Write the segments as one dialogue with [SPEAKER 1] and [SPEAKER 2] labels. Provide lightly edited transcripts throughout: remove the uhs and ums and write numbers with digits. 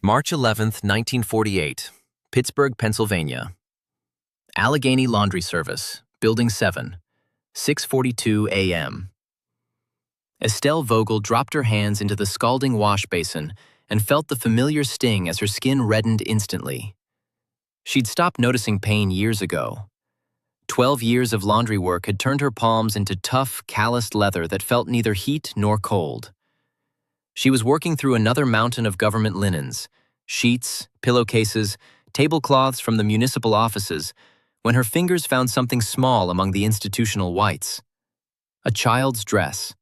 [SPEAKER 1] March 11, 1948, Pittsburgh, Pennsylvania. Allegheny Laundry Service, Building 7, 6:42 a.m. Estelle Vogel dropped her hands into the scalding wash basin and felt the familiar sting as her skin reddened instantly. She'd stopped noticing pain years ago. 12 years of laundry work had turned her palms into tough, calloused leather that felt neither heat nor cold. She was working through another mountain of government linens, sheets, pillowcases, tablecloths from the municipal offices, when her fingers found something small among the institutional whites. A child's dress.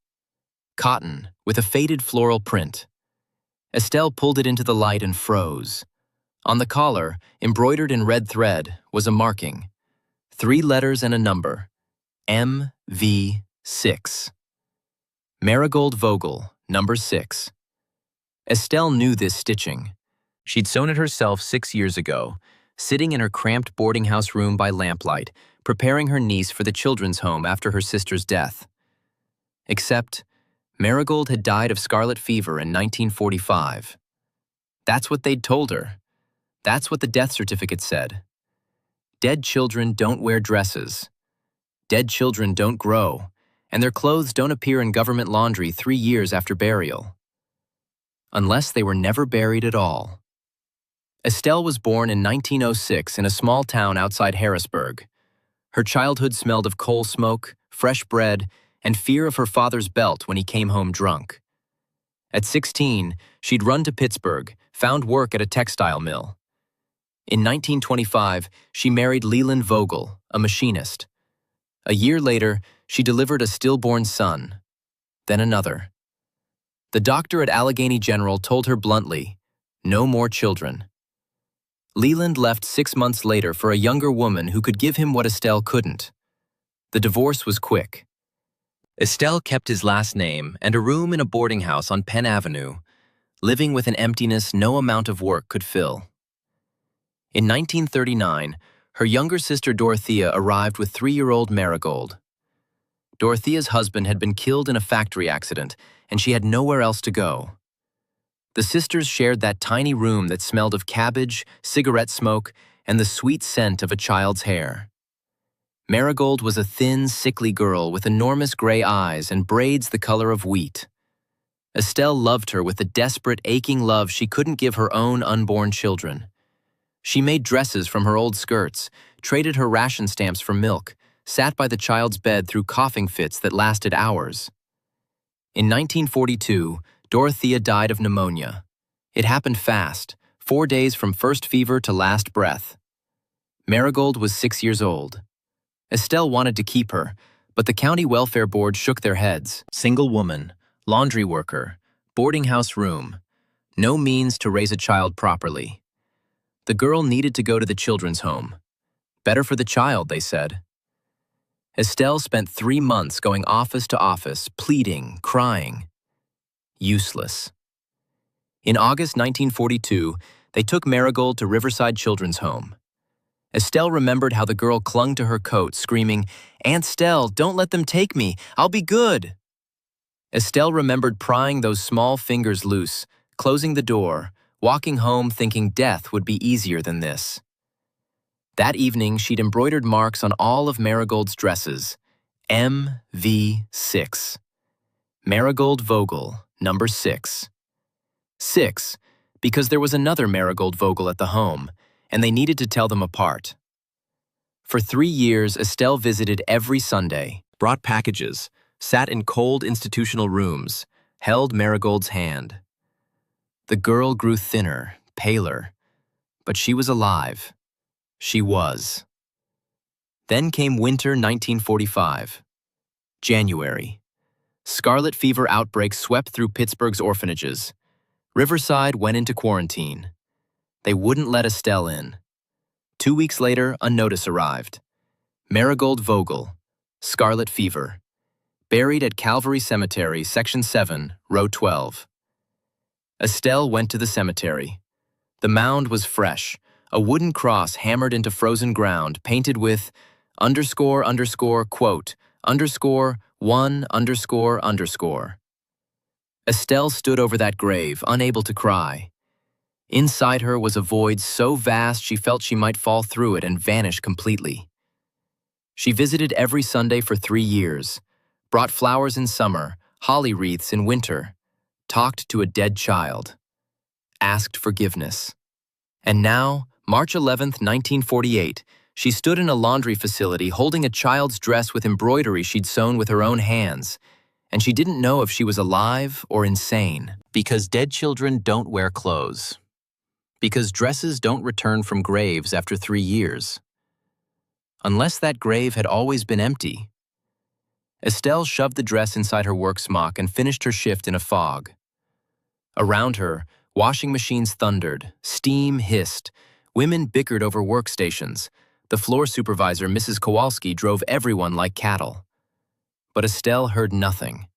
[SPEAKER 1] Cotton, with a faded floral print. Estelle pulled it into the light and froze. On the collar, embroidered in red thread, was a marking. 3 letters and a number. MV6. Marigold Vogel, number 6. Estelle knew this stitching. She'd sewn it herself 6 years ago, sitting in her cramped boarding house room by lamplight, preparing her niece for the children's home after her sister's death. Except, Marigold had died of scarlet fever in 1945. That's what they'd told her. That's what the death certificate said. Dead children don't wear dresses. Dead children don't grow, and their clothes don't appear in government laundry 3 years after burial. Unless they were never buried at all. Estelle was born in 1906 in a small town outside Harrisburg. Her childhood smelled of coal smoke, fresh bread, and fear of her father's belt when he came home drunk. At 16, she'd run to Pittsburgh, found work at a textile mill. In 1925, she married Leland Vogel, a machinist. A year later, she delivered a stillborn son, then another. The doctor at Allegheny General told her bluntly, "No more children." Leland left 6 months later for a younger woman who could give him what Estelle couldn't. The divorce was quick. Estelle kept his last name and a room in a boarding house on Penn Avenue, living with an emptiness no amount of work could fill. In 1939, her younger sister Dorothea arrived with 3-year-old Marigold. Dorothea's husband had been killed in a factory accident, and she had nowhere else to go. The sisters shared that tiny room that smelled of cabbage, cigarette smoke, and the sweet scent of a child's hair. Marigold was a thin, sickly girl with enormous gray eyes and braids the color of wheat. Estelle loved her with the desperate, aching love she couldn't give her own unborn children. She made dresses from her old skirts, traded her ration stamps for milk, sat by the child's bed through coughing fits that lasted hours. In 1942, Dorothea died of pneumonia. It happened fast, 4 days from first fever to last breath. Marigold was 6 years old. Estelle wanted to keep her, but the county welfare board shook their heads. Single woman, laundry worker, boarding house room. No means to raise a child properly. The girl needed to go to the children's home. Better for the child, they said. Estelle spent 3 months going office to office, pleading, crying. Useless. In August 1942, they took Marigold to Riverside Children's Home. Estelle remembered how the girl clung to her coat, screaming, "Aunt Stell, don't let them take me. I'll be good." Estelle remembered prying those small fingers loose, closing the door, walking home thinking death would be easier than this. That evening, she'd embroidered marks on all of Marigold's dresses. MV6. Marigold Vogel, number 6. 6, because there was another Marigold Vogel at the home, and they needed to tell them apart. For 3 years, Estelle visited every Sunday, brought packages, sat in cold institutional rooms, held Marigold's hand. The girl grew thinner, paler, but she was alive. She was. Then came winter 1945. January. Scarlet fever outbreaks swept through Pittsburgh's orphanages. Riverside went into quarantine. They wouldn't let Estelle in. 2 weeks later, a notice arrived. Marigold Vogel, scarlet fever. Buried at Calvary Cemetery, Section 7, Row 12. Estelle went to the cemetery. The mound was fresh, a wooden cross hammered into frozen ground, painted with __quote, _1__. Estelle stood over that grave, unable to cry. Inside her was a void so vast she felt she might fall through it and vanish completely. She visited every Sunday for 3 years, brought flowers in summer, holly wreaths in winter, talked to a dead child, asked forgiveness. And now, March 11th, 1948, she stood in a laundry facility holding a child's dress with embroidery she'd sewn with her own hands, and she didn't know if she was alive or insane. Because dead children don't wear clothes. Because dresses don't return from graves after 3 years. Unless that grave had always been empty. Estelle shoved the dress inside her work smock and finished her shift in a fog. Around her, washing machines thundered, steam hissed, women bickered over workstations. The floor supervisor, Mrs. Kowalski, drove everyone like cattle. But Estelle heard nothing.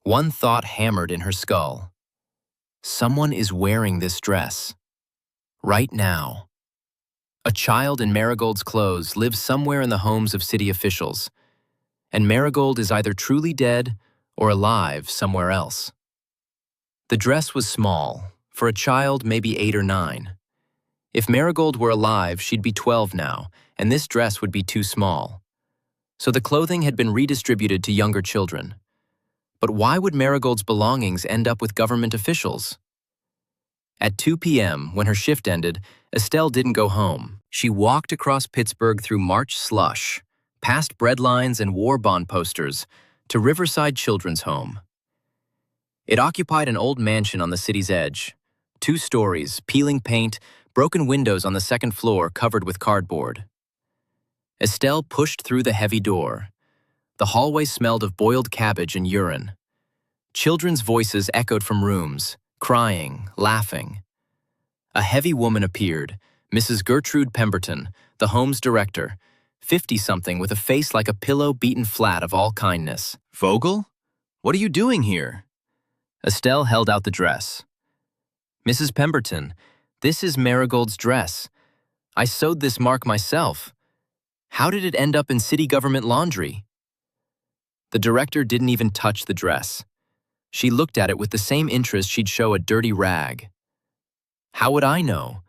[SPEAKER 1] One thought hammered in her skull. Someone is wearing this dress. Right now. A child in Marigold's clothes lives somewhere in the homes of city officials, and Marigold is either truly dead or alive somewhere else. The dress was small, for a child maybe 8 or 9. If Marigold were alive, she'd be 12 now, and this dress would be too small. So the clothing had been redistributed to younger children. But why would Marigold's belongings end up with government officials? At 2 p.m., when her shift ended, Estelle didn't go home. She walked across Pittsburgh through March slush, past breadlines and war bond posters, to Riverside Children's Home. It occupied an old mansion on the city's edge. 2 stories, peeling paint, broken windows on the second floor covered with cardboard. Estelle pushed through the heavy door. The hallway smelled of boiled cabbage and urine. Children's voices echoed from rooms, crying, laughing. A heavy woman appeared, Mrs. Gertrude Pemberton, the home's director, 50-something with a face like a pillow beaten flat of all kindness. "Vogel? What are you doing here?" Estelle held out the dress. "Mrs. Pemberton, this is Marigold's dress. I sewed this mark myself. How did it end up in city government laundry?" The director didn't even touch the dress. She looked at it with the same interest she'd show a dirty rag. "How would I know?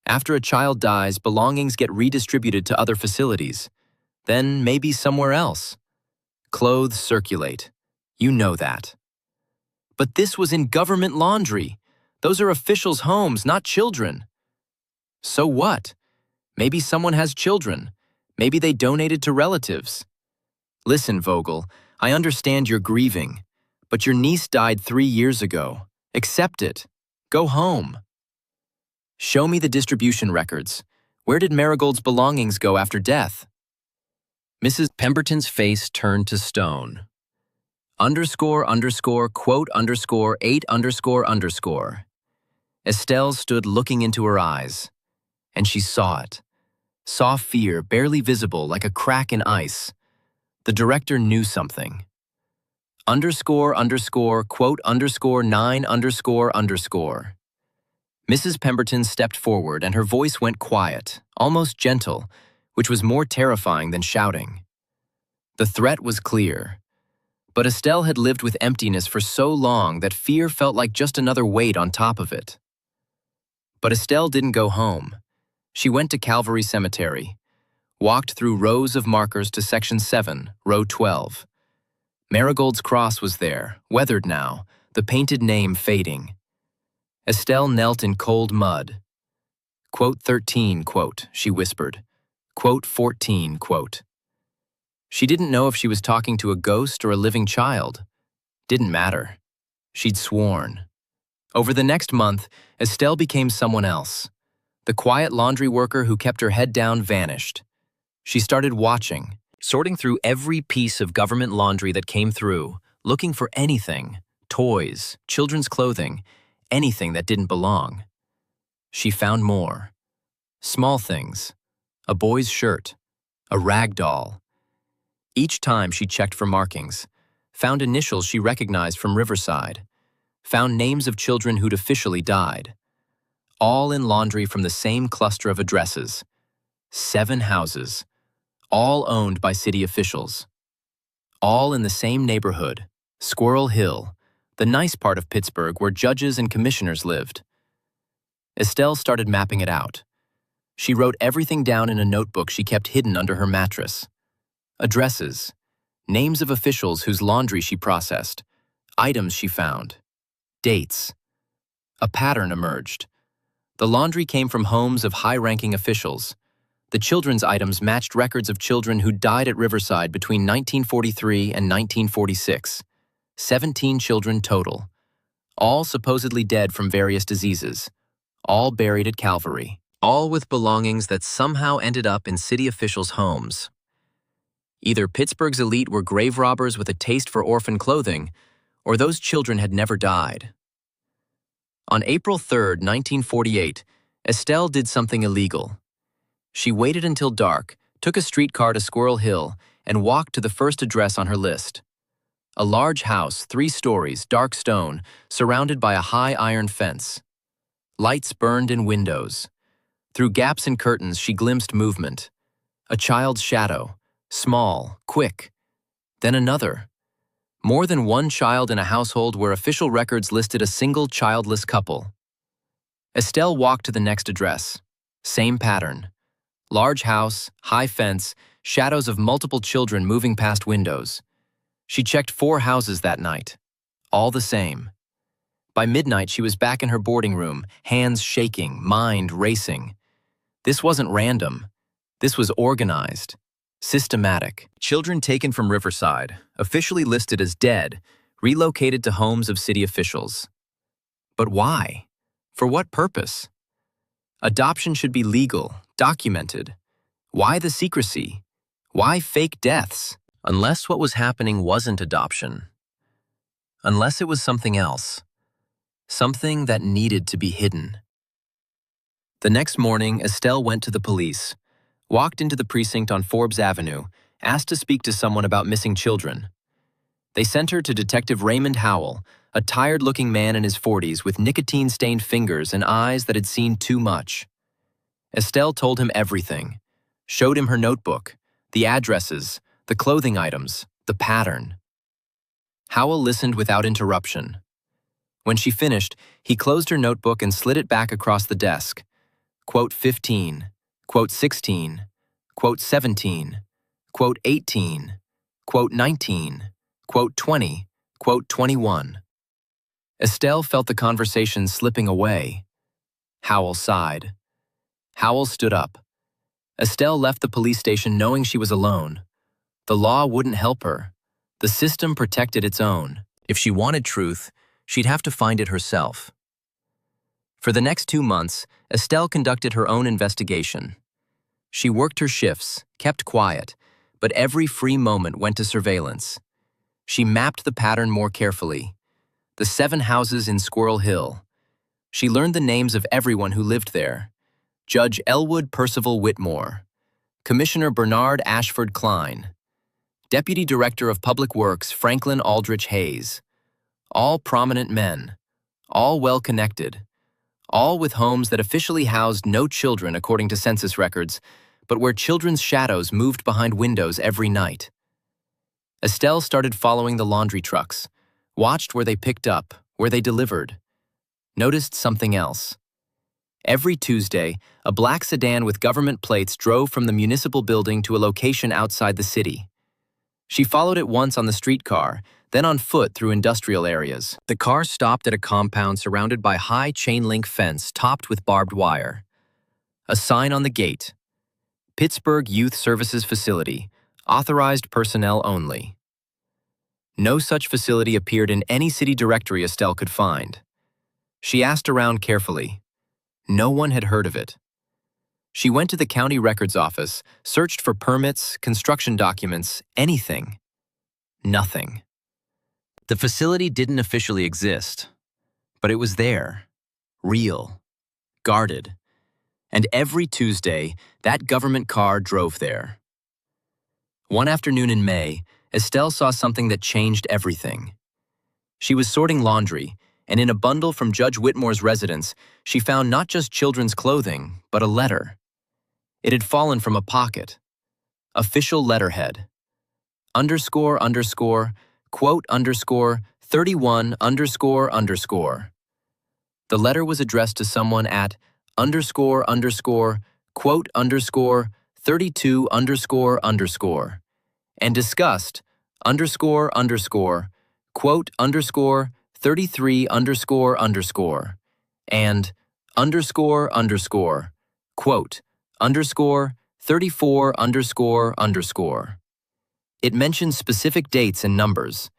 [SPEAKER 1] After a child dies, belongings get redistributed to other facilities. Then maybe somewhere else. Clothes circulate. You know that." "But this was in government laundry. Those are officials' homes, not children." "So what? Maybe someone has children. Maybe they donated to relatives." "Listen, Vogel, I understand you're grieving, but your niece died 3 years ago. Accept it. Go home." "Show me the distribution records. Where did Marigold's belongings go after death?" Mrs. Pemberton's face turned to stone. __quote _8 __. Estelle stood looking into her eyes, and she saw it. Saw fear barely visible like a crack in ice. The director knew something. __quote _9 __. Mrs. Pemberton stepped forward and her voice went quiet, almost gentle, which was more terrifying than shouting. The threat was clear. But Estelle had lived with emptiness for so long that fear felt like just another weight on top of it. But Estelle didn't go home. She went to Calvary Cemetery, walked through rows of markers to Section 7, Row 12. Marigold's cross was there, weathered now, the painted name fading. Estelle knelt in cold mud. "Quote 13, quote," she whispered. "Quote 14, quote." She didn't know if she was talking to a ghost or a living child. Didn't matter. She'd sworn. Over the next month, Estelle became someone else. The quiet laundry worker who kept her head down vanished. She started watching, sorting through every piece of government laundry that came through, looking for anything, toys, children's clothing, anything that didn't belong. She found more. Small things. A boy's shirt. A rag doll. Each time she checked for markings, found initials she recognized from Riverside, found names of children who'd officially died. All in laundry from the same cluster of addresses. 7 houses. All owned by city officials. All in the same neighborhood, Squirrel Hill, the nice part of Pittsburgh where judges and commissioners lived. Estelle started mapping it out. She wrote everything down in a notebook she kept hidden under her mattress. Addresses, names of officials whose laundry she processed, items she found, dates. A pattern emerged. The laundry came from homes of high-ranking officials. The children's items matched records of children who died at Riverside between 1943 and 1946. 17 children total, all supposedly dead from various diseases, all buried at Calvary, all with belongings that somehow ended up in city officials' homes. Either Pittsburgh's elite were grave robbers with a taste for orphan clothing, or those children had never died. On April 3, 1948, Estelle did something illegal. She waited until dark, took a streetcar to Squirrel Hill, and walked to the first address on her list. A large house, 3 stories, dark stone, surrounded by a high iron fence. Lights burned in windows. Through gaps in curtains, she glimpsed movement. A child's shadow, small, quick. Then another. More than one child in a household where official records listed a single childless couple. Estelle walked to the next address. Same pattern. Large house, high fence, shadows of multiple children moving past windows. She checked 4 houses that night. All the same. By midnight, she was back in her boarding room, hands shaking, mind racing. This wasn't random. This was organized. Systematic. Children taken from Riverside, officially listed as dead, relocated to homes of city officials. But why? For what purpose? Adoption should be legal, documented. Why the secrecy? Why fake deaths? Unless what was happening wasn't adoption. Unless it was something else. Something that needed to be hidden. The next morning, Estelle went to the police, walked into the precinct on Forbes Avenue, asked to speak to someone about missing children. They sent her to Detective Raymond Howell, a tired-looking man in his 40s with nicotine-stained fingers and eyes that had seen too much. Estelle told him everything, showed him her notebook, the addresses, the clothing items, the pattern. Howell listened without interruption. When she finished, he closed her notebook and slid it back across the desk. Quote 15, quote 16, quote 17, quote 18, quote 19, quote 20, quote 21. Estelle felt the conversation slipping away. Howell sighed. Howell stood up. Estelle left the police station knowing she was alone. The law wouldn't help her. The system protected its own. If she wanted truth, she'd have to find it herself. For the next 2 months, Estelle conducted her own investigation. She worked her shifts, kept quiet, but every free moment went to surveillance. She mapped the pattern more carefully. The 7 houses in Squirrel Hill. She learned the names of everyone who lived there. Judge Elwood Percival Whitmore, Commissioner Bernard Ashford Klein, Deputy Director of Public Works Franklin Aldrich Hayes. All prominent men, all well-connected, all with homes that officially housed no children according to census records, but where children's shadows moved behind windows every night. Estelle started following the laundry trucks, watched where they picked up, where they delivered. Noticed something else. Every Tuesday, a black sedan with government plates drove from the municipal building to a location outside the city. She followed it once on the streetcar, then on foot through industrial areas. The car stopped at a compound surrounded by high chain-link fence topped with barbed wire. A sign on the gate. Pittsburgh Youth Services Facility, authorized personnel only. No such facility appeared in any city directory Estelle could find. She asked around carefully. No one had heard of it. She went to the county records office, searched for permits, construction documents, anything. Nothing. The facility didn't officially exist, but it was there, real, guarded. And every Tuesday, that government car drove there. One afternoon in May, Estelle saw something that changed everything. She was sorting laundry, and in a bundle from Judge Whitmore's residence, she found not just children's clothing, but a letter. It had fallen from a pocket. Official letterhead. Underscore, underscore, quote, underscore, 31, underscore, underscore. The letter was addressed to someone at underscore underscore quote underscore 32 underscore underscore and discussed underscore underscore quote underscore 33 underscore underscore and underscore underscore quote underscore 34 underscore underscore. It mentioned specific dates and numbers.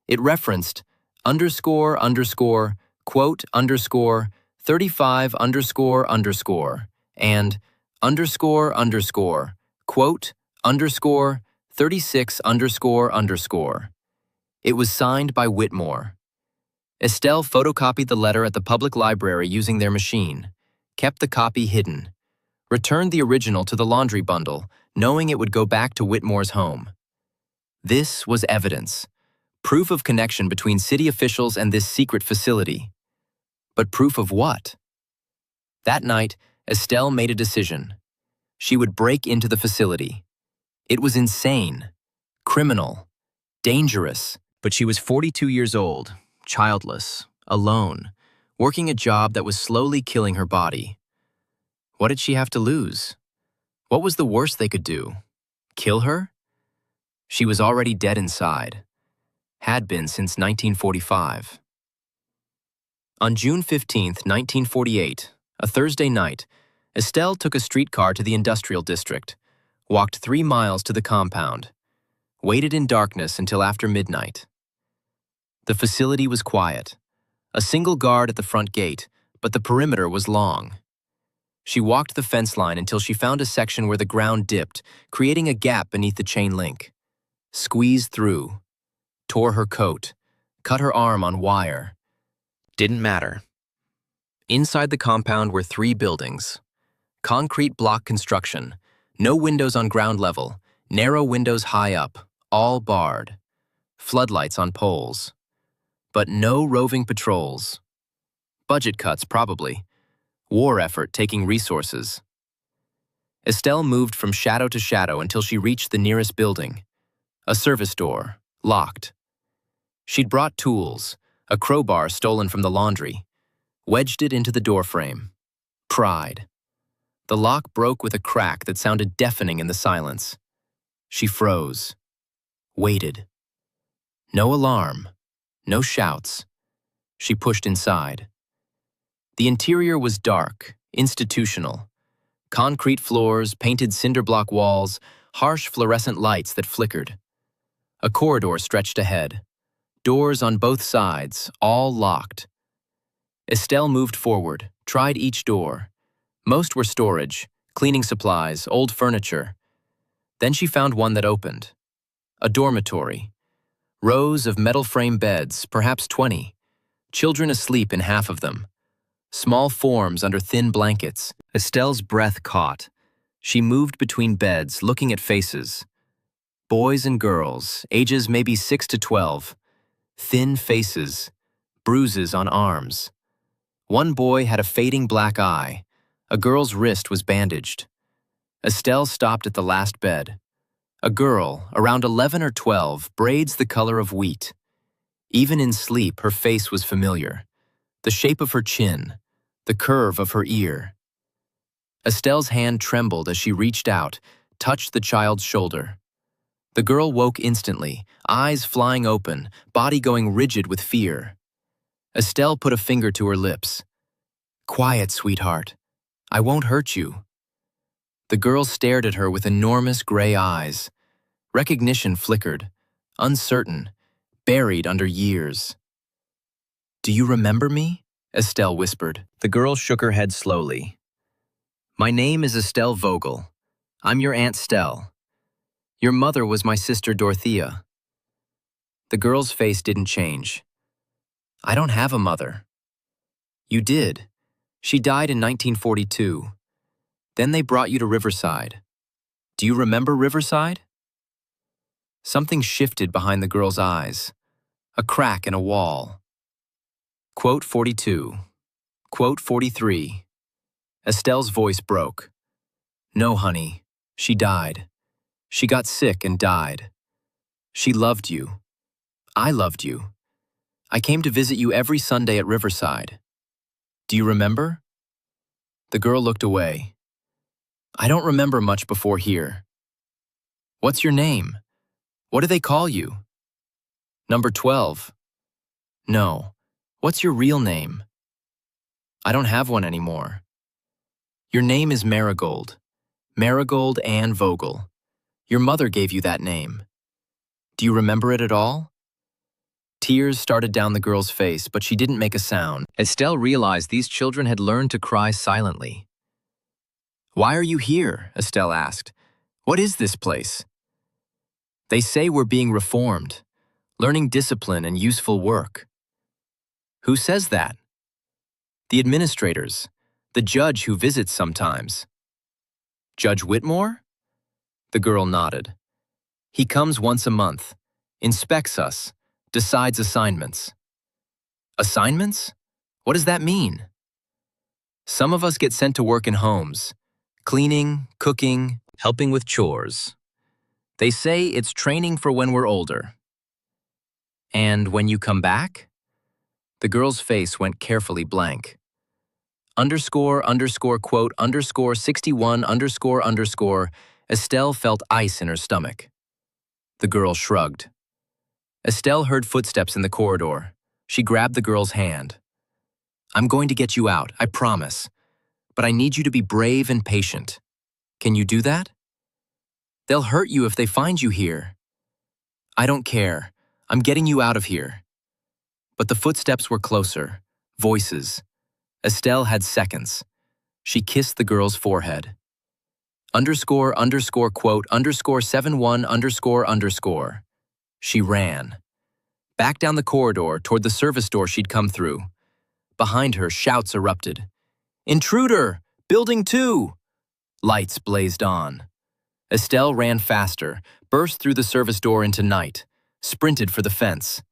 [SPEAKER 1] It referenced underscore underscore quote underscore 35 underscore underscore and underscore underscore quote underscore 36 underscore underscore. It was signed by Whitmore. Estelle photocopied the letter at the public library using their machine, kept the copy hidden, returned the original to the laundry bundle, knowing it would go back to Whitmore's home. This was evidence, proof of connection between city officials and this secret facility. But proof of what? That night, Estelle made a decision. She would break into the facility. It was insane, criminal, dangerous, but she was 42 years old, childless, alone, working a job that was slowly killing her body. What did she have to lose? What was the worst they could do? Kill her? She was already dead inside. Had been since 1945. On June 15, 1948, a Thursday night, Estelle took a streetcar to the industrial district, walked 3 miles to the compound, waited in darkness until after midnight. The facility was quiet. A single guard at the front gate, but the perimeter was long. She walked the fence line until she found a section where the ground dipped, creating a gap beneath the chain link. Squeezed through, tore her coat, cut her arm on wire. Didn't matter. Inside the compound were 3 buildings. Concrete block construction, no windows on ground level, narrow windows high up, all barred. Floodlights on poles. But no roving patrols. Budget cuts, probably. War effort taking resources. Estelle moved from shadow to shadow until she reached the nearest building. A service door, locked. She'd brought tools, a crowbar stolen from the laundry, wedged it into the doorframe. Pried. The lock broke with a crack that sounded deafening in the silence. She froze. Waited. No alarm. No shouts. She pushed inside. The interior was dark, institutional. Concrete floors, painted cinder block walls, harsh fluorescent lights that flickered. A corridor stretched ahead. Doors on both sides, all locked. Estelle moved forward, tried each door. Most were storage, cleaning supplies, old furniture. Then she found one that opened. A dormitory. Rows of metal frame beds, perhaps 20. Children asleep in half of them. Small forms under thin blankets. Estelle's breath caught. She moved between beds, looking at faces. Boys and girls, ages maybe 6 to 12. Thin faces, bruises on arms. One boy had a fading black eye. A girl's wrist was bandaged. Estelle stopped at the last bed. A girl, around 11 or 12, braids the color of wheat. Even in sleep, her face was familiar. The shape of her chin, the curve of her ear. Estelle's hand trembled as she reached out, touched the child's shoulder. The girl woke instantly, eyes flying open, body going rigid with fear. Estelle put a finger to her lips. "Quiet, sweetheart. I won't hurt you." The girl stared at her with enormous gray eyes. Recognition flickered, uncertain, buried under years. "Do you remember me?" Estelle whispered. The girl shook her head slowly. "My name is Estelle Vogel. I'm your Aunt Stell. Your mother was my sister Dorothea." The girl's face didn't change. "I don't have a mother." "You did. She died in 1942. Then they brought you to Riverside. Do you remember Riverside?" Something shifted behind the girl's eyes. A crack in a wall. Quote 42. Quote 43. Estelle's voice broke. "No, honey. She died. She got sick and died. She loved you. I loved you. I came to visit you every Sunday at Riverside. Do you remember? The girl looked away. I don't remember much before here. What's your name? What do they call you? Number 12. No. What's your real name? I don't have one anymore. Your name is Marigold. Marigold Ann Vogel. Your mother gave you that name. Do you remember it at all? Tears started down the girl's face, but she didn't make a sound. Estelle realized these children had learned to cry silently. Why are you here? Estelle asked. What is this place? They say we're being reformed, learning discipline and useful work. Who says that? The administrators, the judge who visits sometimes. Judge Whitmore? The girl nodded. He comes once a month, inspects us, decides assignments. Assignments? What does that mean? Some of us get sent to work in homes, cleaning, cooking, helping with chores. They say it's training for when we're older. And when you come back? The girl's face went carefully blank. __quote _61 __. Estelle felt ice in her stomach. The girl shrugged. Estelle heard footsteps in the corridor. She grabbed the girl's hand. I'm going to get you out, I promise. But I need you to be brave and patient. Can you do that? They'll hurt you if they find you here. I don't care. I'm getting you out of here. But the footsteps were closer. Voices. Estelle had seconds. She kissed the girl's forehead. __quote _71 __. She ran. Back down the corridor toward the service door she'd come through. Behind her, shouts erupted. Intruder! Building 2! Lights blazed on. Estelle ran faster, burst through the service door into night, sprinted for the fence.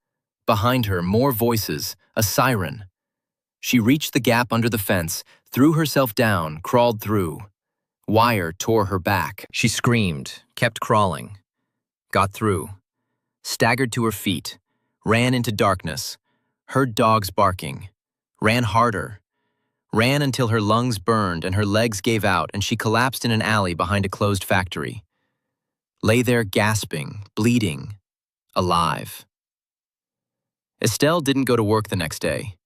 [SPEAKER 1] Behind her, more voices, a siren. She reached the gap under the fence, threw herself down, crawled through. Wire tore her back. She screamed, kept crawling. Got through. Staggered to her feet, ran into darkness, heard dogs barking, ran harder, ran until her lungs burned and her legs gave out and she collapsed in an alley behind a closed factory. Lay there gasping, bleeding, alive. Estelle didn't go to work the next day.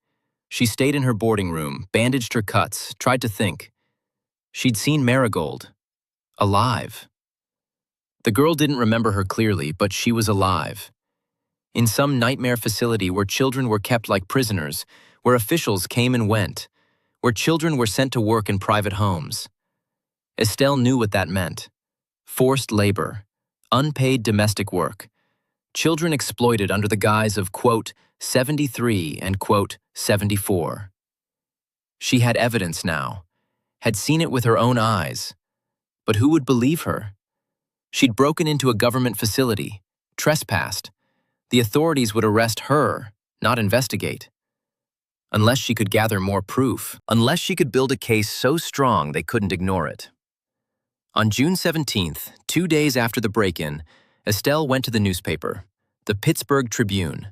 [SPEAKER 1] She stayed in her boarding room, bandaged her cuts, tried to think. She'd seen Marigold, alive. The girl didn't remember her clearly, but she was alive. In some nightmare facility where children were kept like prisoners, where officials came and went, where children were sent to work in private homes. Estelle knew what that meant. Forced labor, unpaid domestic work, children exploited under the guise of, quote, 73 and, quote, 74. She had evidence now, had seen it with her own eyes. But who would believe her? She'd broken into a government facility, trespassed. The authorities would arrest her, not investigate. Unless she could gather more proof, unless she could build a case so strong they couldn't ignore it. On June 17th, 2 days after the break-in, Estelle went to the newspaper, the Pittsburgh Tribune,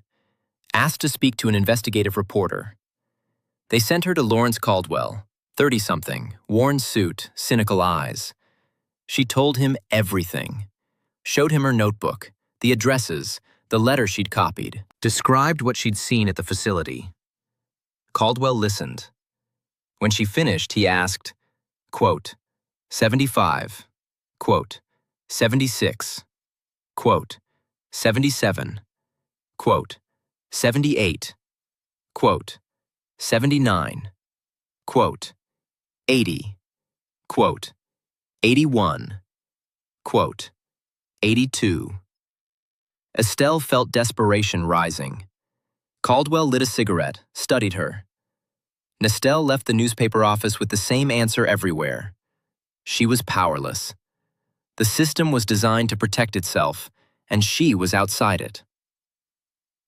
[SPEAKER 1] asked to speak to an investigative reporter. They sent her to Lawrence Caldwell, 30-something, worn suit, cynical eyes. She told him everything, showed him her notebook, the addresses, the letter she'd copied, described what she'd seen at the facility. Caldwell listened. When she finished, he asked, quote, 75, quote, 76, quote, 77, quote, 78, quote, 79, quote, 80, quote, 81, quote, 82. Estelle felt desperation rising. Caldwell lit a cigarette, studied her. Estelle left the newspaper office with the same answer everywhere. She was powerless. The system was designed to protect itself, and she was outside it.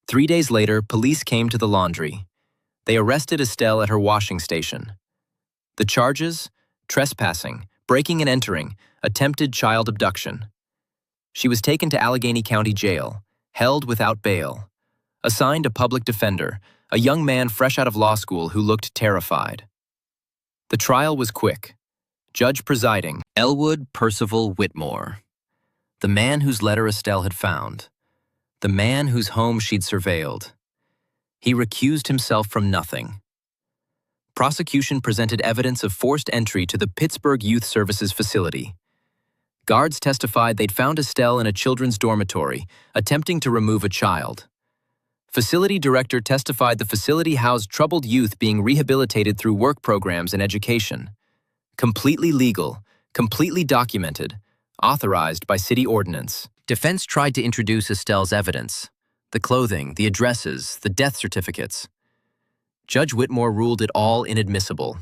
[SPEAKER 1] 3 days later, police came to the laundry. They arrested Estelle at her washing station. The charges? Trespassing, breaking and entering, attempted child abduction. She was taken to Allegheny County Jail, held without bail, assigned a public defender, a young man fresh out of law school who looked terrified. The trial was quick. Judge presiding, Elwood Percival Whitmore. The man whose letter Estelle had found. The man whose home she'd surveilled. He recused himself from nothing. Prosecution presented evidence of forced entry to the Pittsburgh Youth Services facility. Guards testified they'd found Estelle in a children's dormitory, attempting to remove a child. Facility director testified the facility housed troubled youth being rehabilitated through work programs and education. Completely legal, completely documented, authorized by city ordinance. Defense tried to introduce Estelle's evidence: the clothing, the addresses, the death certificates. Judge Whitmore ruled it all inadmissible,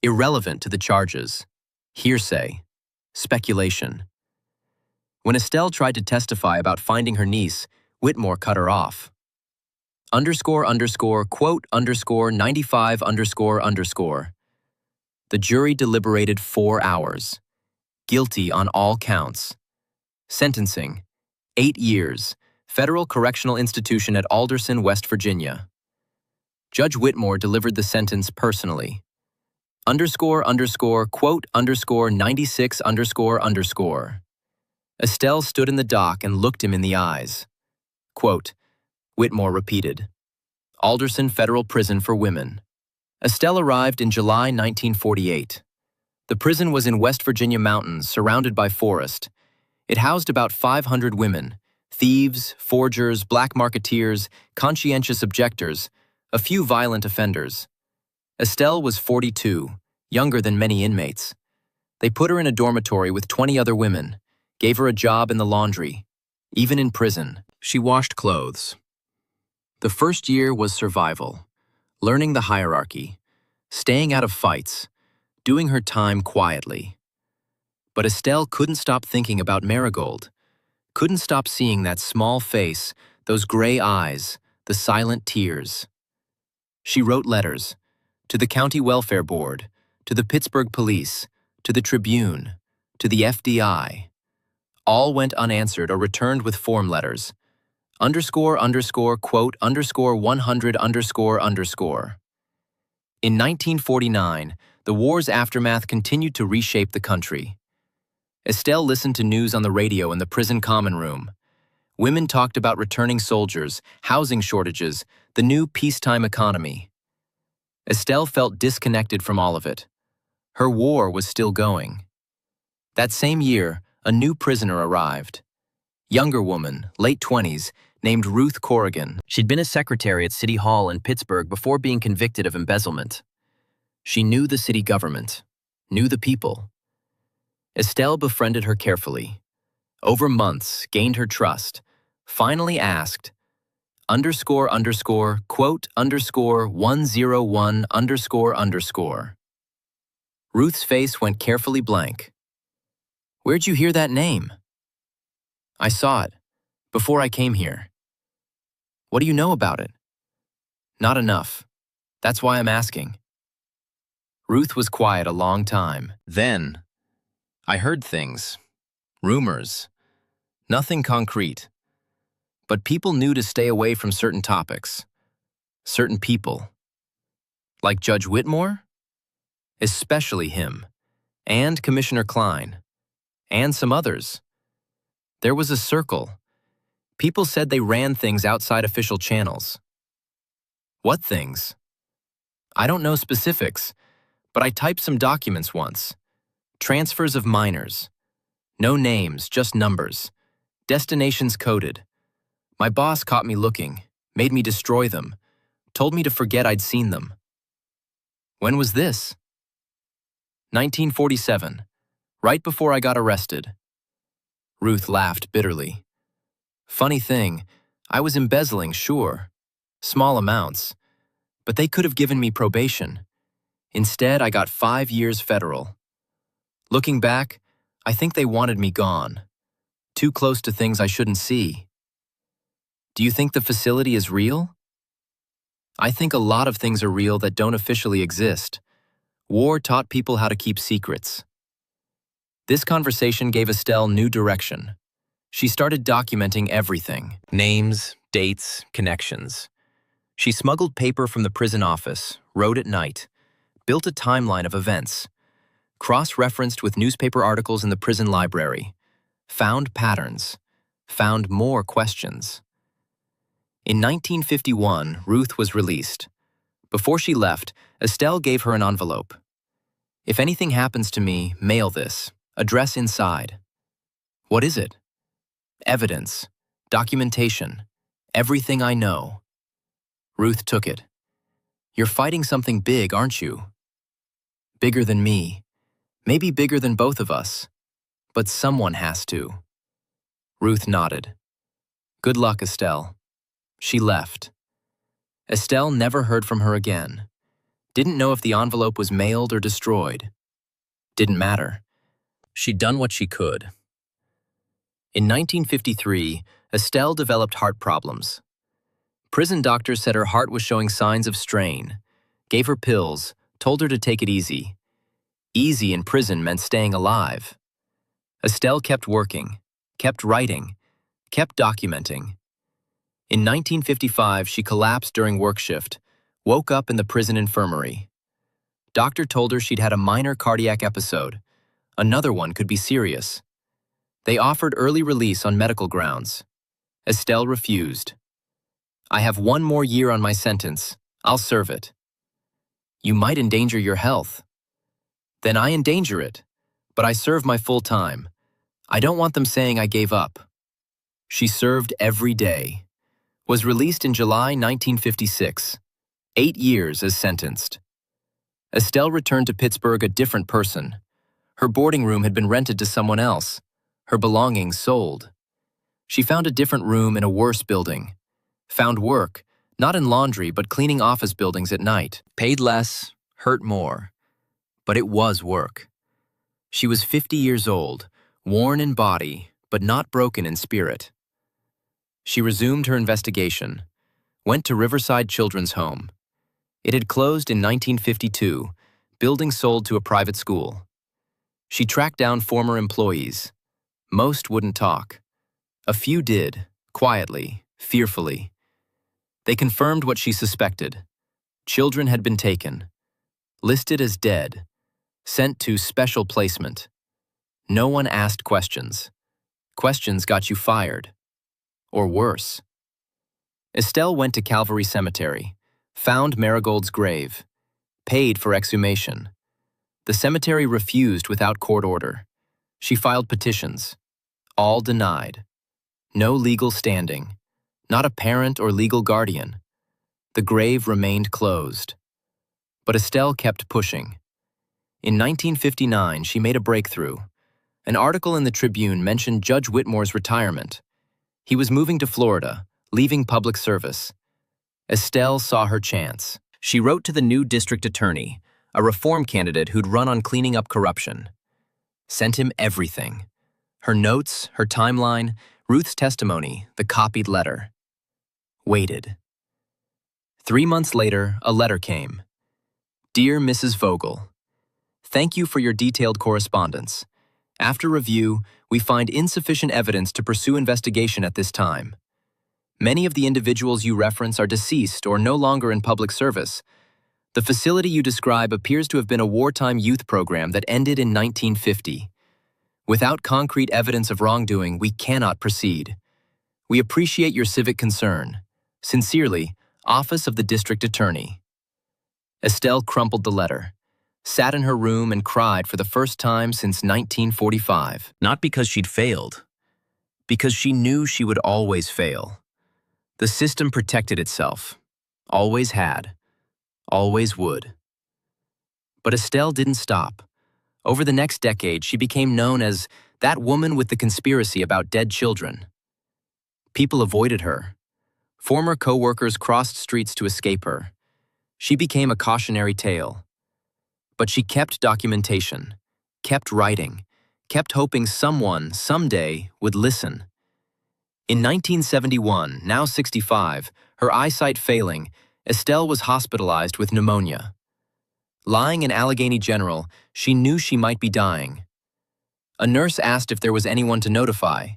[SPEAKER 1] irrelevant to the charges, hearsay, speculation. When Estelle tried to testify about finding her niece, Whitmore cut her off. Quote, 95 __. The jury deliberated 4 hours. Guilty on all counts. Sentencing: 8 years, Federal Correctional Institution at Alderson, West Virginia. Judge Whitmore delivered the sentence personally. Quote, 96 __. Estelle stood in the dock and looked him in the eyes. Quote, Whitmore repeated, Alderson Federal Prison for Women. Estelle arrived in July 1948. The prison was in West Virginia mountains, surrounded by forest. It housed about 500 women, thieves, forgers, black marketeers, conscientious objectors, a few violent offenders. Estelle was 42, younger than many inmates. They put her in a dormitory with 20 other women, gave her a job in the laundry. Even in prison, she washed clothes. The first year was survival, learning the hierarchy, staying out of fights, doing her time quietly. But Estelle couldn't stop thinking about Marigold, couldn't stop seeing that small face, those gray eyes, the silent tears. She wrote letters to the County Welfare Board, to the Pittsburgh Police, to the Tribune, to the FDI. All went unanswered or returned with form letters. Quote, 100 __. In 1949, the war's aftermath continued to reshape the country. Estelle listened to news on the radio in the prison common room. Women talked about returning soldiers, housing shortages, the new peacetime economy. Estelle felt disconnected from all of it. Her war was still going. That same year, a new prisoner arrived. Younger woman, late 20s, named Ruth Corrigan. She'd been a secretary at City Hall in Pittsburgh before being convicted of embezzlement. She knew the city government, knew the people. Estelle befriended her carefully. Over months, gained her trust, finally asked, quote, 101 __. Ruth's face went carefully blank. Where'd you hear that name? I saw it, before I came here. What do you know about it? Not enough. That's why I'm asking. Ruth was quiet a long time. Then, I heard things, rumors, nothing concrete. But people knew to stay away from certain topics, certain people. Like Judge Whitmore? Especially him, and Commissioner Klein, and some others. There was a circle. People said they ran things outside official channels. What things? I don't know specifics, but I typed some documents once. Transfers of minors. No names, just numbers. Destinations coded. My boss caught me looking, made me destroy them, told me to forget I'd seen them. When was this? 1947, right before I got arrested. Ruth laughed bitterly. Funny thing, I was embezzling, sure. Small amounts. But they could have given me probation. Instead, I got 5 years federal. Looking back, I think they wanted me gone. Too close to things I shouldn't see. Do you think the facility is real? I think a lot of things are real that don't officially exist. War taught people how to keep secrets. This conversation gave Estelle new direction. She started documenting everything. Names, dates, connections. She smuggled paper from the prison office, wrote at night, built a timeline of events, cross-referenced with newspaper articles in the prison library, found patterns, found more questions. In 1951, Ruth was released. Before she left, Estelle gave her an envelope. "If anything happens to me, mail this. Address inside." "What is it?" "Evidence. Documentation. Everything I know." Ruth took it. "You're fighting something big, aren't you?" "Bigger than me. Maybe bigger than both of us. But someone has to." Ruth nodded. "Good luck, Estelle." She left. Estelle never heard from her again. Didn't know if the envelope was mailed or destroyed. Didn't matter. She'd done what she could. In 1953, Estelle developed heart problems. Prison doctors said her heart was showing signs of strain, gave her pills, told her to take it easy. Easy in prison meant staying alive. Estelle kept working, kept writing, kept documenting. In 1955, she collapsed during work shift, woke up in the prison infirmary. Doctor told her she'd had a minor cardiac episode. Another one could be serious. They offered early release on medical grounds. Estelle refused. "I have one more year on my sentence. I'll serve it." "You might endanger your health." "Then I endanger it, but I serve my full time. I don't want them saying I gave up." She served every day. Was released in July 1956. 8 years as sentenced. Estelle returned to Pittsburgh a different person. Her boarding room had been rented to someone else. Her belongings sold. She found a different room in a worse building. Found work, not in laundry but cleaning office buildings at night. Paid less, hurt more. But it was work. She was 50 years old, worn in body, but not broken in spirit. She resumed her investigation, went to Riverside Children's Home. It had closed in 1952, building sold to a private school. She tracked down former employees. Most wouldn't talk. A few did, quietly, fearfully. They confirmed what she suspected. Children had been taken, listed as dead, sent to special placement. No one asked questions. Questions got you fired. Or worse. Estelle went to Calvary Cemetery, found Marigold's grave, paid for exhumation. The cemetery refused without court order. She filed petitions. All denied. No legal standing. Not a parent or legal guardian. The grave remained closed. But Estelle kept pushing. In 1959, she made a breakthrough. An article in the Tribune mentioned Judge Whitmore's retirement. He was moving to Florida, leaving public service. Estelle saw her chance. She wrote to the new district attorney, a reform candidate who'd run on cleaning up corruption. Sent him everything. Her notes, her timeline, Ruth's testimony, the copied letter. Waited. 3 months later, a letter came. "Dear Mrs. Vogel, thank you for your detailed correspondence. After review, we find insufficient evidence to pursue investigation at this time. Many of the individuals you reference are deceased or no longer in public service. The facility you describe appears to have been a wartime youth program that ended in 1950. Without concrete evidence of wrongdoing, we cannot proceed. We appreciate your civic concern. Sincerely, Office of the District Attorney." Estelle crumpled the letter, sat in her room and cried for the first time since 1945. Not because she'd failed, because she knew she would always fail. The system protected itself, always had, always would. But Estelle didn't stop. Over the next decade, she became known as that woman with the conspiracy about dead children. People avoided her. Former co-workers crossed streets to escape her. She became a cautionary tale. But she kept documentation, kept writing, kept hoping someone, someday, would listen. In 1971, now 65, her eyesight failing, Estelle was hospitalized with pneumonia. Lying in Allegheny General, she knew she might be dying. A nurse asked if there was anyone to notify.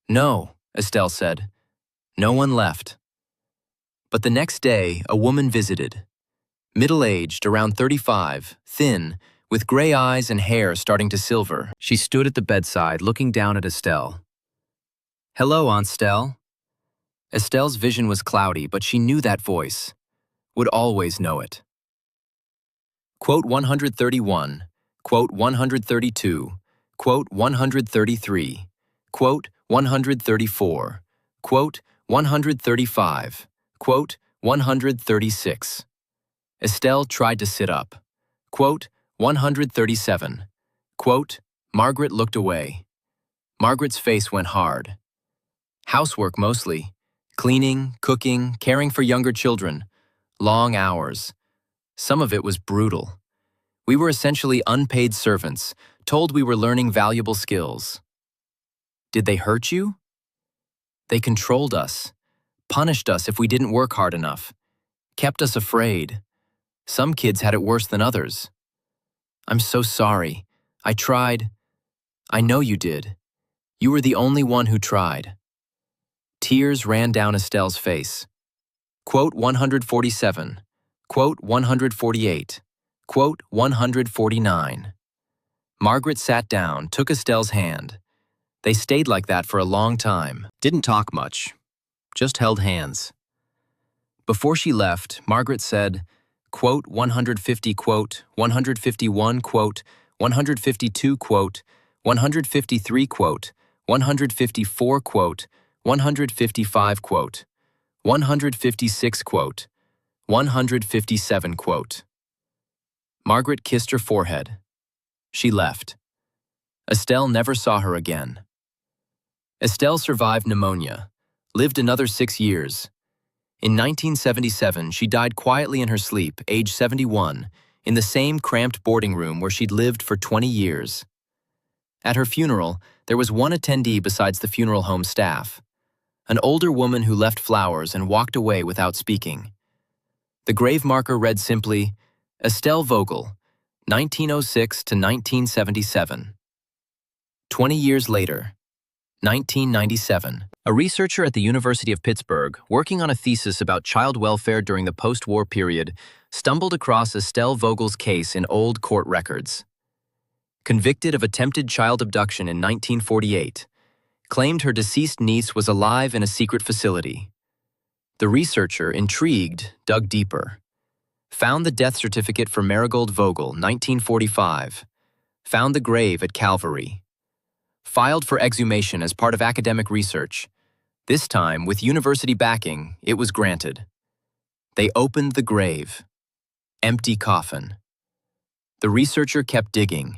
[SPEAKER 1] "No," Estelle said. "No one left." But the next day, a woman visited. Middle-aged, around 35, thin, with gray eyes and hair starting to silver. She stood at the bedside, looking down at Estelle. "Hello, Aunt Estelle." Estelle's vision was cloudy, but she knew that voice. Would always know it. Quote 131, quote 132, quote 133, quote 134, quote 135, quote 136. Estelle tried to sit up. Quote 137, quote Margaret looked away. Margaret's face went hard. Housework mostly. Cleaning, cooking, caring for younger children. Long hours. Some of it was brutal. We were essentially unpaid servants, told we were learning valuable skills. Did they hurt you? They controlled us, punished us if we didn't work hard enough, kept us afraid. Some kids had it worse than others. I'm so sorry. I tried. I know you did. You were the only one who tried. Tears ran down Estelle's face. Quote 147, quote 148, quote 149. Margaret sat down, took Estelle's hand. They stayed like that for a long time, didn't talk much, just held hands. Before she left, Margaret said, quote 150, quote 151, quote 152, quote 153, quote 154, quote 155, quote 156, quote 157, quote. Margaret kissed her forehead. She left. Estelle never saw her again. Estelle survived pneumonia, lived another 6 years. In 1977, she died quietly in her sleep, age 71, in the same cramped boarding room where she'd lived for 20 years. At her funeral, there was one attendee besides the funeral home staff, an older woman who left flowers and walked away without speaking. The grave marker read simply, Estelle Vogel, 1906 to 1977. 20 years later, 1997. A researcher at the University of Pittsburgh, working on a thesis about child welfare during the post-war period, stumbled across Estelle Vogel's case in old court records. Convicted of attempted child abduction in 1948, claimed her deceased niece was alive in a secret facility. The researcher, intrigued, dug deeper. Found the death certificate for Marigold Vogel, 1945. Found the grave at Calvary. Filed for exhumation as part of academic research. This time, with university backing, it was granted. They opened the grave. Empty coffin. The researcher kept digging.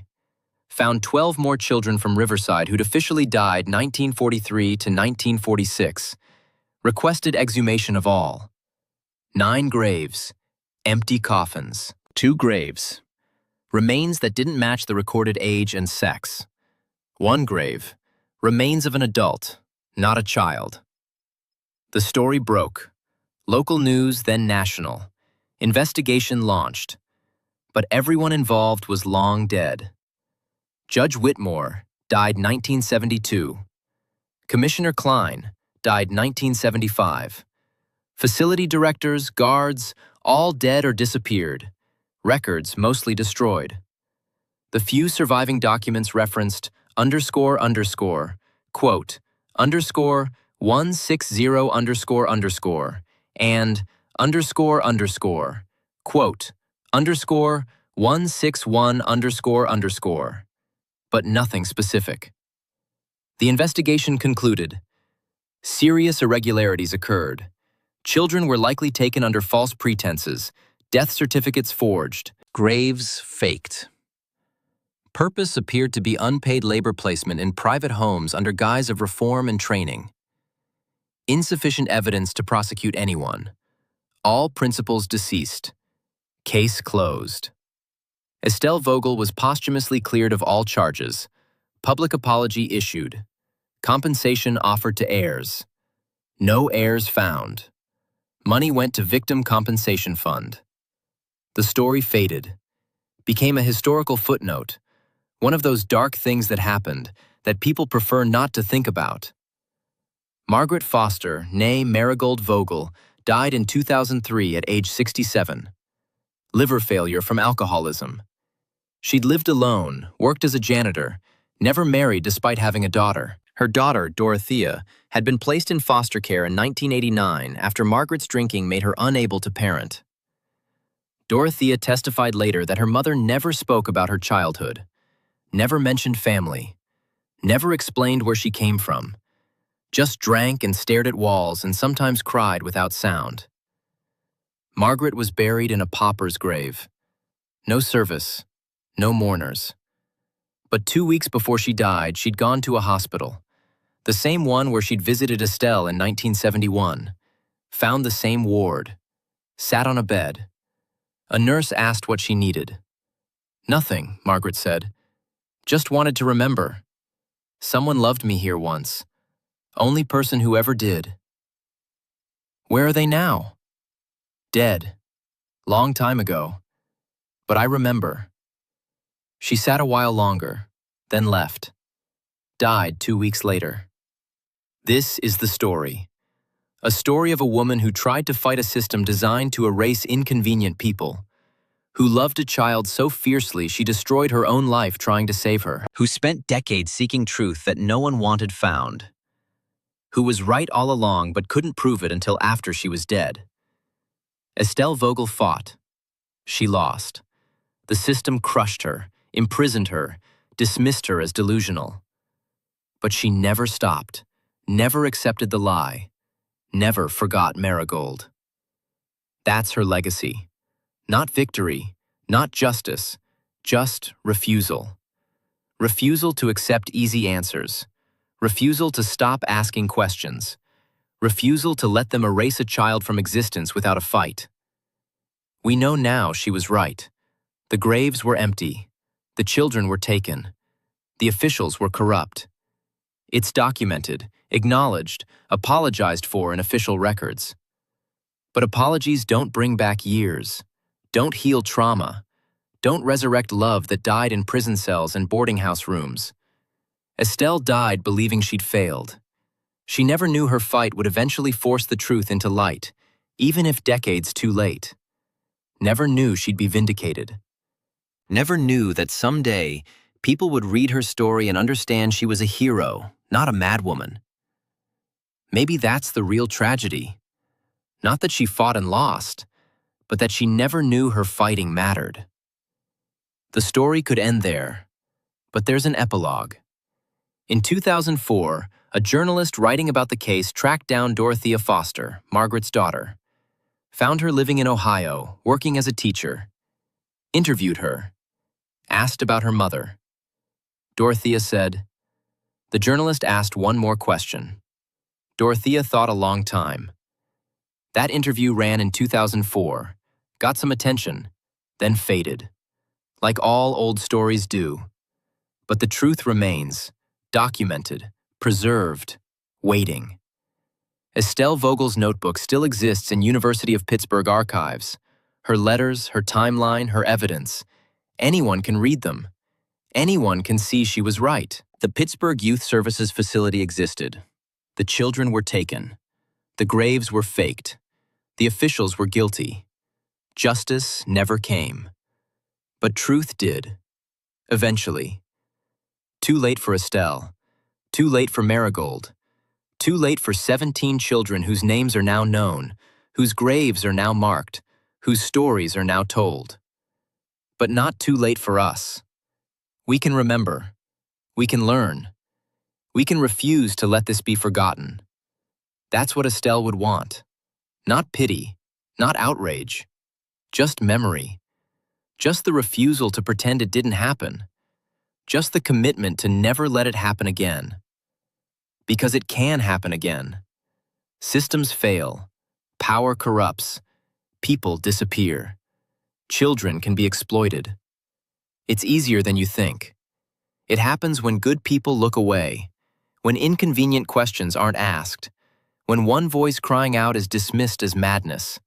[SPEAKER 1] Found 12 more children from Riverside who'd officially died 1943 to 1946. Requested exhumation of all. 9 graves. Empty coffins. 2 graves. Remains that didn't match the recorded age and sex. 1 grave. Remains of an adult, not a child. The story broke. Local news, then national. Investigation launched. But everyone involved was long dead. Judge Whitmore died 1972. Commissioner Klein died 1975. Facility directors, guards, all dead or disappeared. Records mostly destroyed. The few surviving documents referenced underscore underscore, quote, underscore 160 underscore underscore, and underscore underscore, quote, underscore 161 underscore underscore, but nothing specific. The investigation concluded. Serious irregularities occurred. Children were likely taken under false pretenses, death certificates forged, graves faked. Purpose appeared to be unpaid labor placement in private homes under guise of reform and training. Insufficient evidence to prosecute anyone. All principals deceased. Case closed. Estelle Vogel was posthumously cleared of all charges. Public apology issued. Compensation offered to heirs. No heirs found. Money went to Victim Compensation Fund. The story faded. Became a historical footnote. One of those dark things that happened that people prefer not to think about. Margaret Foster, née Marigold Vogel, Died in 2003 at age 67. Liver failure from alcoholism. She'd lived alone, worked as a janitor, never married despite having a daughter. Her daughter, Dorothea, had been placed in foster care in 1989 after Margaret's drinking made her unable to parent. Dorothea testified later that her mother never spoke about her childhood, never mentioned family, never explained where she came from, just drank and stared at walls and sometimes cried without sound. Margaret was buried in a pauper's grave. No service, no mourners. But 2 weeks before she died, she'd gone to a hospital, the same one where she'd visited Estelle in 1971, found the same ward, sat on a bed. A nurse asked what she needed. Nothing, Margaret said. Just wanted to remember. Someone loved me here once. Only person who ever did. Where are they now? Dead. Long time ago. But I remember. She sat a while longer, then left. Died 2 weeks later. This is the story. A story of a woman who tried to fight a system designed to erase inconvenient people, who loved a child so fiercely she destroyed her own life trying to save her, who spent decades seeking truth that no one wanted found, who was right all along but couldn't prove it until after she was dead. Estelle Vogel fought. She lost. The system crushed her, imprisoned her, dismissed her as delusional. But she never stopped, never accepted the lie, never forgot Marigold. That's her legacy. Not victory, not justice, just refusal. Refusal to accept easy answers. Refusal to stop asking questions. Refusal to let them erase a child from existence without a fight. We know now she was right. The graves were empty. The children were taken. The officials were corrupt. It's documented, acknowledged, apologized for in official records. But apologies don't bring back years, don't heal trauma, don't resurrect love that died in prison cells and boarding house rooms. Estelle died believing she'd failed. She never knew her fight would eventually force the truth into light, even if decades too late. Never knew she'd be vindicated. Never knew that someday people would read her story and understand she was a hero, not a madwoman. Maybe that's the real tragedy. Not that she fought and lost, but that she never knew her fighting mattered. The story could end there, but there's an epilogue. In 2004, a journalist writing about the case tracked down Dorothea Foster, Margaret's daughter, found her living in Ohio, working as a teacher, interviewed her, asked about her mother. Dorothea said, the journalist asked one more question. Dorothea thought a long time. That interview ran in 2004, got some attention, then faded. Like all old stories do. But the truth remains, documented, preserved, waiting. Estelle Vogel's notebook still exists in University of Pittsburgh archives. Her letters, her timeline, her evidence. Anyone can read them. Anyone can see she was right. The Pittsburgh Youth Services facility existed. The children were taken. The graves were faked. The officials were guilty. Justice never came. But truth did. Eventually. Too late for Estelle. Too late for Marigold. Too late for 17 children whose names are now known, whose graves are now marked, whose stories are now told. But not too late for us. We can remember. We can learn. We can refuse to let this be forgotten. That's what Estelle would want. Not pity, not outrage. Just memory. Just the refusal to pretend it didn't happen. Just the commitment to never let it happen again. Because it can happen again. Systems fail. Power corrupts. People disappear. Children can be exploited. It's easier than you think. It happens when good people look away, when inconvenient questions aren't asked, when one voice crying out is dismissed as madness.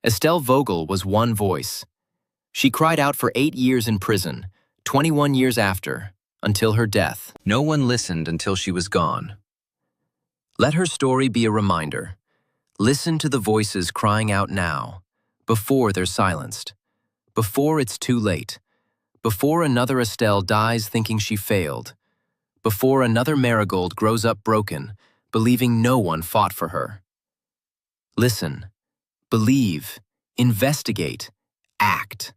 [SPEAKER 1] Estelle Vogel was one voice. She cried out for 8 years in prison, 21 years after, until her death. No one listened until she was gone. Let her story be a reminder. Listen to the voices crying out now, before they're silenced, before it's too late, before another Estelle dies thinking she failed, before another Marigold grows up broken, believing no one fought for her. Listen, believe, investigate, act.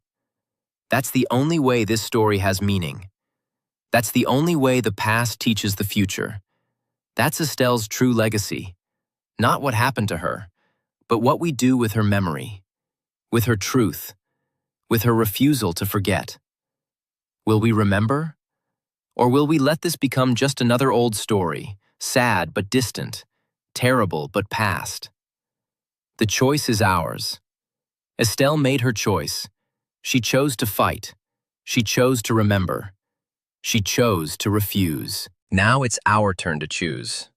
[SPEAKER 1] That's the only way this story has meaning. That's the only way the past teaches the future. That's Estelle's true legacy. Not what happened to her, but what we do with her memory, with her truth, with her refusal to forget. Will we remember? Or will we let this become just another old story, sad but distant, terrible but past? The choice is ours. Estelle made her choice. She chose to fight. She chose to remember. She chose to refuse. Now it's our turn to choose.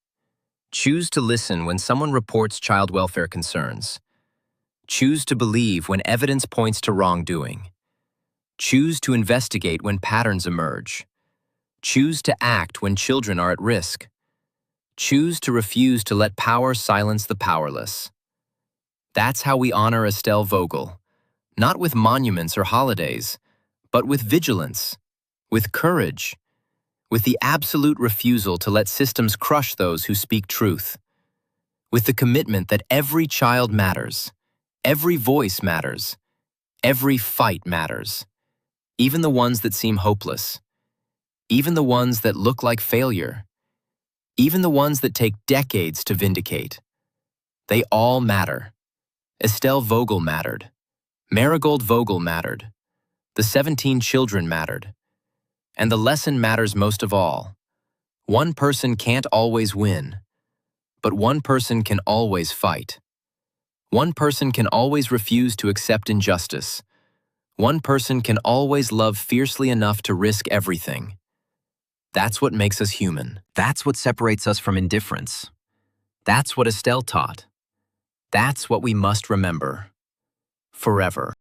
[SPEAKER 1] Choose to listen when someone reports child welfare concerns. Choose to believe when evidence points to wrongdoing. Choose to investigate when patterns emerge. Choose to act when children are at risk. Choose to refuse to let power silence the powerless. That's how we honor Estelle Vogel, not with monuments or holidays, but with vigilance, with courage, with the absolute refusal to let systems crush those who speak truth, with the commitment that every child matters, every voice matters, every fight matters, even the ones that seem hopeless, even the ones that look like failure, even the ones that take decades to vindicate. They all matter. Estelle Vogel mattered. Marigold Vogel mattered. The 17 children mattered. And the lesson matters most of all. One person can't always win, but one person can always fight. One person can always refuse to accept injustice. One person can always love fiercely enough to risk everything. That's what makes us human. That's what separates us from indifference. That's what Estelle taught. That's what we must remember. Forever.